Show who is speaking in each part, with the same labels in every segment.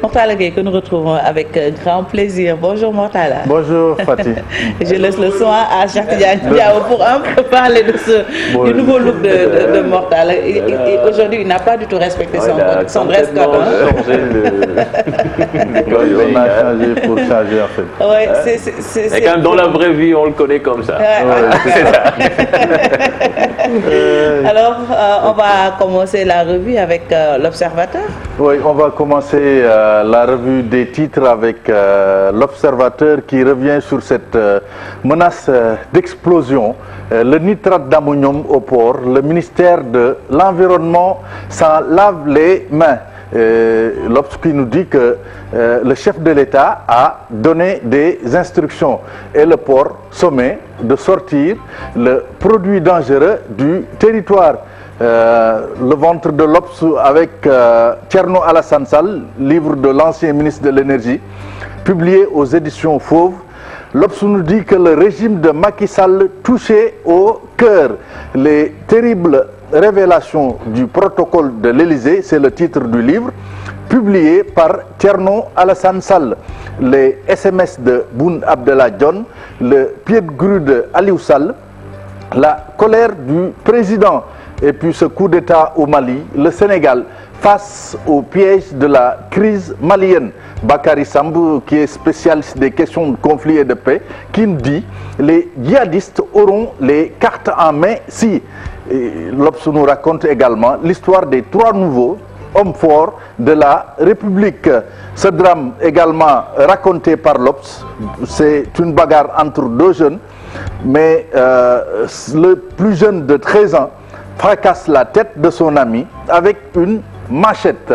Speaker 1: Mortala Gueye que nous retrouvons avec grand plaisir. Bonjour Mortala.
Speaker 2: Bonjour Fatih.
Speaker 1: Je laisse le soin à Cheikh Tidiane Diao pour un peu parler de du nouveau look de Mortala. Aujourd'hui, il n'a pas du tout respecté son dress code.
Speaker 2: On a changé pour changer en fait.
Speaker 1: Ouais,
Speaker 3: c'est quand même dans la vraie vie, on le connaît comme ça.
Speaker 1: Alors, on va commencer la revue avec l'Observateur.
Speaker 2: Oui, on va commencer la revue des titres avec l'Observateur qui revient sur cette menace d'explosion. Le nitrate d'ammonium au port, le ministère de l'Environnement s'en lave les mains. L'Obs qui nous dit que le chef de l'État a donné des instructions et le port sommet de sortir le produit dangereux du territoire. Le ventre de l'Obs avec Thierno Alassane Sall, livre de l'ancien ministre de l'Énergie, publié aux éditions Fauve. L'Obs nous dit que le régime de Macky Sall touché au cœur. Les terribles révélations du protocole de l'Élysée, c'est le titre du livre, publié par Thierno Alassane Sall. Les SMS de Boun Abdallah Dionne, le pied de grue de Aliou Sall, la colère du président et puis ce coup d'État au Mali, le Sénégal face au piège de la crise malienne. Bakary Samb, qui est spécialiste des questions de conflit et de paix, qui nous dit les djihadistes auront les cartes en main si. L'Obs nous raconte également l'histoire des 3 nouveaux hommes forts de la République. Ce drame également raconté par l'Obs, c'est une bagarre entre 2 jeunes, mais le plus jeune de 13 ans fracasse la tête de son ami avec une machette.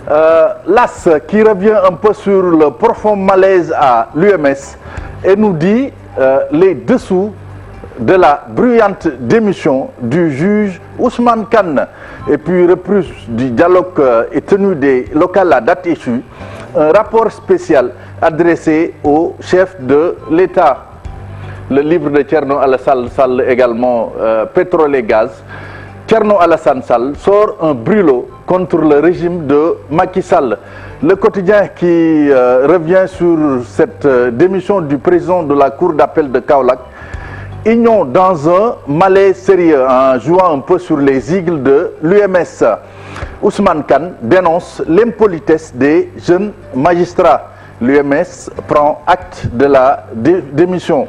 Speaker 2: L'As qui revient un peu sur le profond malaise à l'UMS et nous dit les dessous de la bruyante démission du juge Ousmane Kane et puis reprise du dialogue et tenue des locales à date échue, un rapport spécial adressé au chef de l'État. Le livre de Thierno Alassane Sall également, Pétrole et Gaz. Thierno Alassane Sall sort un brûlot contre le régime de Macky Sall. Le quotidien qui revient sur cette démission du président de la Cour d'appel de Kaolack. Union dans un malaise sérieux en jouant un peu sur les igles de l'UMS. Ousmane Kane dénonce l'impolitesse des jeunes magistrats. L'UMS prend acte de la démission.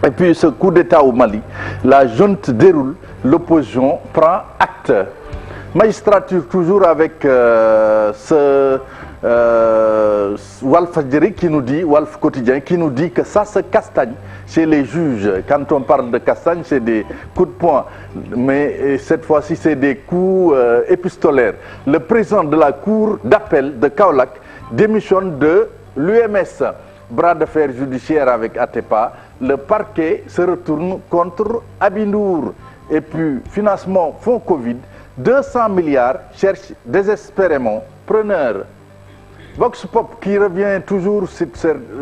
Speaker 2: Et puis ce coup d'État au Mali, la junte déroule, l'opposition prend acte. Magistrature toujours avec ce Walf Fadjri qui nous dit, Walf Quotidien, qui nous dit que ça se castagne chez les juges. Quand on parle de castagne, c'est des coups de poing, mais cette fois-ci c'est des coups épistolaires. Le président de la cour d'appel de Kaolack démissionne de l'UMS. Bras de fer judiciaire avec Atepa, le parquet se retourne contre Abindour. Et puis, financement fonds Covid, 200 milliards cherchent désespérément preneur. Vox Pop qui revient toujours sur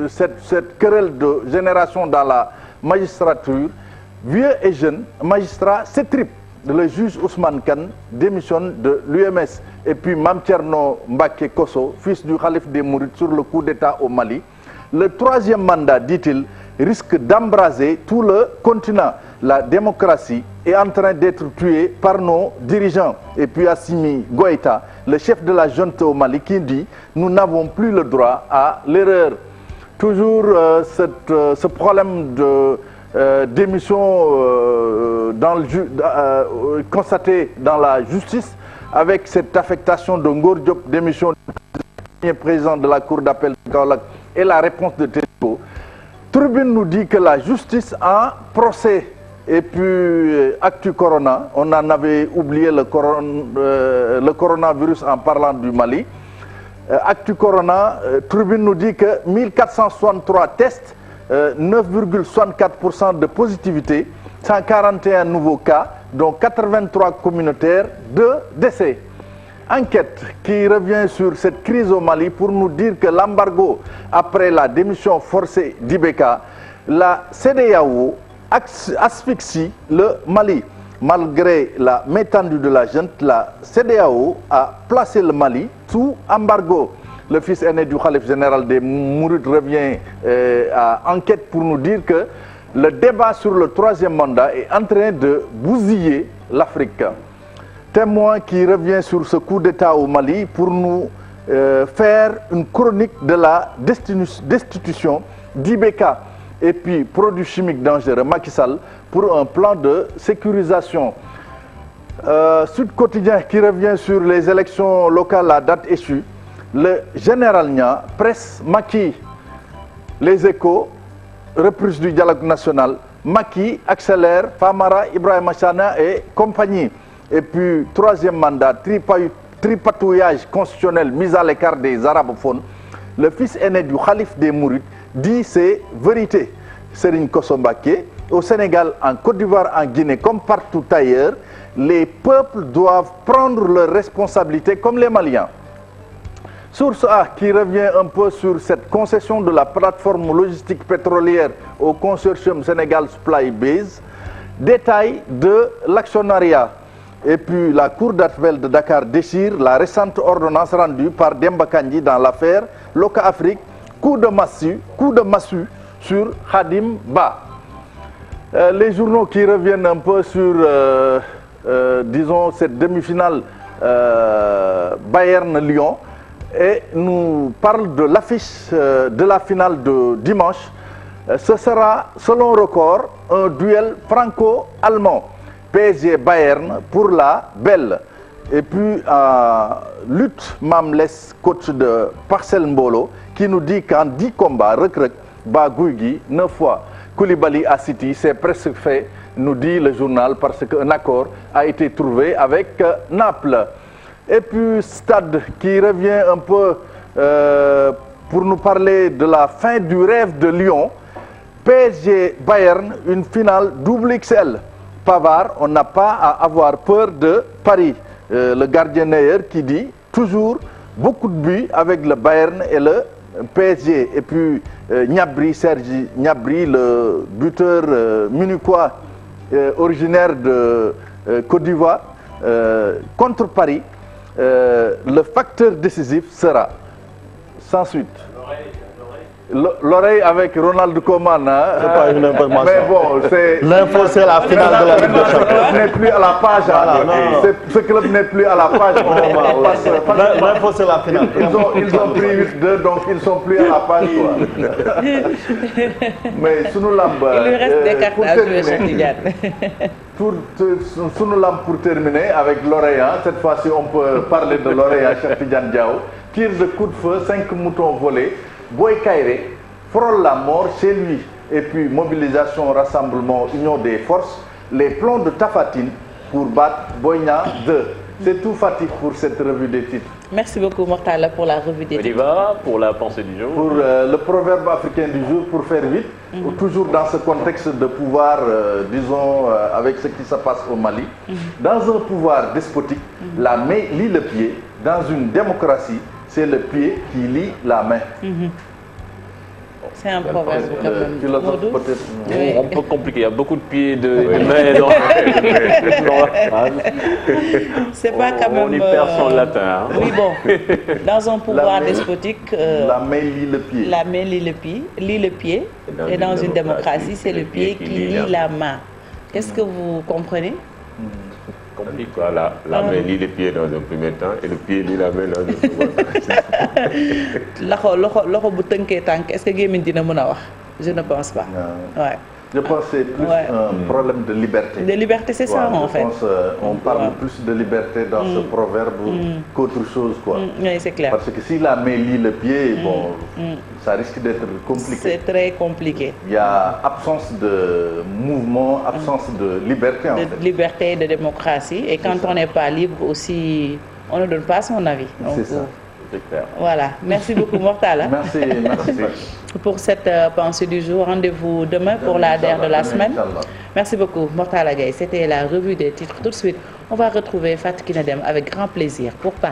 Speaker 2: cette querelle de génération dans la magistrature. Vieux et jeunes magistrats s'étripent. Le juge Ousmane Kane démissionne de l'UMS. Et puis Mame Thierno Mbacké Kosso, fils du khalife des Mourides sur le coup d'État au Mali. Le 3e mandat, dit-il, risque d'embraser tout le continent. La démocratie est en train d'être tuée par nos dirigeants. Et puis Assimi Goïta, le chef de la junte au Mali, qui dit « Nous n'avons plus le droit à l'erreur ». Toujours ce problème de démission constaté dans la justice, avec cette affectation de Ngor Diop, démission du président de la Cour d'appel de Kaolack, et la réponse de Téléco. Tribune nous dit que la justice en procès. Et puis, Actu Corona, on en avait oublié le coronavirus en parlant du Mali. Actu Corona, Tribune nous dit que 1463 tests, 9,64% de positivité, 141 nouveaux cas, dont 83 communautaires, 2 décès. Enquête qui revient sur cette crise au Mali pour nous dire que l'embargo après la démission forcée d'Ibeka, la CEDEAO asphyxie le Mali. Malgré la main tendue de la junte, la CEDEAO a placé le Mali sous sous embargo. Le fils aîné du khalife général des Mourides revient à Enquête pour nous dire que le débat sur le troisième mandat est en train de bousiller l'Afrique. Témoin qui revient sur ce coup d'État au Mali pour nous faire une chronique de la destitution d'IBK et puis produits chimiques dangereux Macky Sall pour un plan de sécurisation. Sud Quotidien qui revient sur les élections locales à date échue. Le général Nia presse Macky. Les Échos, reprise du dialogue national. Macky accélère Famara, Ibrahima Chana et compagnie. Et puis, troisième mandat, tripatouillage constitutionnel, mise à l'écart des arabophones. Le fils aîné du khalife des Mourides dit ses vérités. Serigne Kosso Mbacké. Au Sénégal, en Côte d'Ivoire, en Guinée, comme partout ailleurs, les peuples doivent prendre leurs responsabilités comme les Maliens. Source A qui revient un peu sur cette concession de la plateforme logistique pétrolière au consortium Sénégal Supply Base. Détail de l'actionnariat. Et puis la Cour d'appel de Dakar déchire la récente ordonnance rendue par Demba Kandji dans l'affaire Loka Afrique. Coup de massue sur Khadim Ba. Les journaux qui reviennent un peu sur, disons, cette demi-finale Bayern-Lyon et nous parlent de l'affiche de la finale de dimanche. Ce sera, selon Record, un duel franco-allemand. PSG-Bayern pour la belle. Et puis, lutte Mamles, coach de Parcel Mbolo, qui nous dit qu'en 10 combats, Rekrek bat Guigui 9 fois. Koulibaly à City, c'est presque fait, nous dit le journal, parce qu'un accord a été trouvé avec Naples. Et puis Stade qui revient un peu pour nous parler de la fin du rêve de Lyon. PSG-Bayern, une finale double XL. Pavard, on n'a pas à avoir peur de Paris. Le gardien Neuer qui dit toujours beaucoup de buts avec le Bayern et le PSG. Et puis Gnabry, Sergi Gnabry, le buteur munichois originaire de Côte d'Ivoire, contre Paris. Le facteur décisif sera sans suite. L'oreille avec Ronald Koeman. Hein?
Speaker 4: C'est pas une information.
Speaker 2: Mais bon, c'est...
Speaker 4: L'info, c'est la finale de la Ligue des Champions.
Speaker 2: Ce club n'est plus à la page. Ce club n'est plus à la page.
Speaker 4: L'info, c'est la finale.
Speaker 2: Ils ont pris 8-2, donc ils ne sont plus à la page. Mais Sunu Lamb...
Speaker 1: Il lui reste des cartes à jouer,
Speaker 2: Sunu Lamb pour terminer avec l'Orient. Cette fois-ci, on peut parler de l'Orient Cheikh Tidiane Diao. Tir de coup de feu, 5 moutons volés. Boy Kairé frôle la mort chez lui. Et puis mobilisation, rassemblement, union des forces. Les plans de Tafatine pour battre Boyna 2. C'est tout Fatih pour cette revue des titres.
Speaker 1: Merci beaucoup Mortala pour la revue des titres.
Speaker 3: On y va pour la pensée du jour.
Speaker 2: Pour le proverbe africain du jour, pour faire vite, toujours dans ce contexte de pouvoir, disons, avec ce qui se passe au Mali, dans un pouvoir despotique, la main lie le pied. Dans une démocratie, c'est le pied qui lie la main.
Speaker 1: C'est un proverbe quand même.
Speaker 3: Oui. On peut compliquer, il y a beaucoup de pieds de mains.
Speaker 1: C'est pas quand même...
Speaker 3: On y perd son latin. Hein.
Speaker 1: Oui, bon. Dans un pouvoir despotique...
Speaker 2: la main lie le pied.
Speaker 1: La main lie le pied. Et dans une démocratie, c'est le pied qui lie la main. Qu'est-ce que vous comprenez?
Speaker 3: Compliqué quoi, la main lie les pieds dans un premier temps et le pied lie la main dans un second temps.
Speaker 1: Est-ce que Guémine dina mën a wax? Je ne pense pas. Ouais.
Speaker 2: Je pense que c'est plus un problème de liberté.
Speaker 1: De liberté, c'est ça en fait.
Speaker 2: Je pense qu'on parle plus de liberté dans ce proverbe qu'autre chose.
Speaker 1: Oui, c'est clair.
Speaker 2: Parce que si la main lie le pied, bon, ça risque d'être compliqué.
Speaker 1: C'est très compliqué.
Speaker 2: Il y a absence de mouvement, absence de liberté en fait.
Speaker 1: De liberté et de démocratie. Et quand on n'est pas libre aussi, on ne donne pas son avis.
Speaker 2: C'est ça.
Speaker 1: Voilà, merci beaucoup Mortala.
Speaker 2: Merci.
Speaker 1: Pour cette pensée du jour. Rendez-vous demain pour la dernière de la semaine. Merci beaucoup Mortala Gaye. C'était la revue des titres. Tout de suite, on va retrouver Fatou Kinadem avec grand plaisir pour parler.